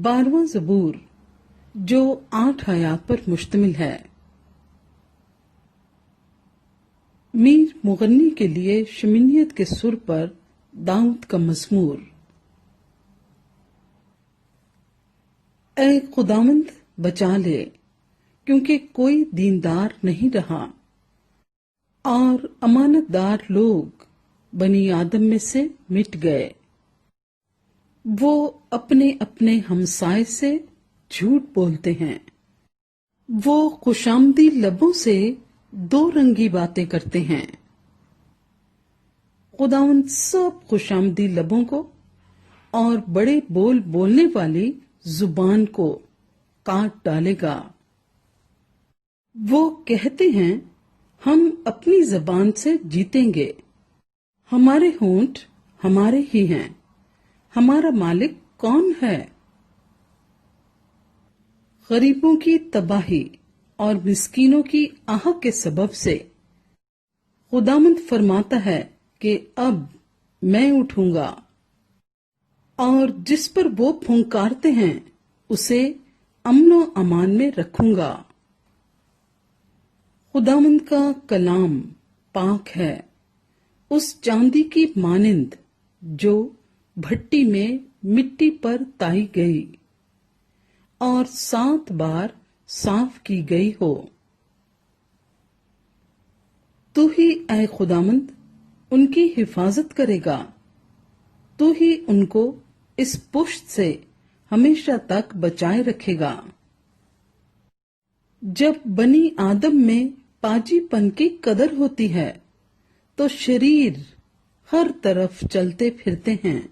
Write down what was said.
12वां ज़बूर जो 8 आयात पर मुश्तमिल है। मीर मुगन्नी के लिए शमीनियत के सुर पर दाऊद का मज़मूर। ऐ खुदावंद बचा ले, क्योंकि कोई दीनदार नहीं रहा और अमानतदार लोग बनी आदम में से मिट गए। वो अपने अपने हमसाए से झूठ बोलते हैं। वो खुशामदी लबों से दो रंगी बातें करते हैं। खुदावंद सब खुशामदी लबों को और बड़े बोल बोलने वाली जुबान को काट डालेगा। वो कहते हैं, हम अपनी जबान से जीतेंगे, हमारे होंठ हमारे ही हैं, हमारा मालिक कौन है? गरीबों की तबाही और मिस्कीनों की आह के सबब से खुदावंद फरमाता है कि अब मैं उठूंगा और जिस पर वो फुंकारते हैं उसे अमनो अमान में रखूंगा। खुदावंद का कलाम पाक है, उस चांदी की मानिंद जो भट्टी में मिट्टी पर ताई गई और 7 बार साफ की गई हो। तू ही ऐ खुदावंद उनकी हिफाजत करेगा, तू ही उनको इस पुष्ट से हमेशा तक बचाए रखेगा। जब बनी आदम में पाजीपन की कदर होती है तो शरीर हर तरफ चलते फिरते हैं।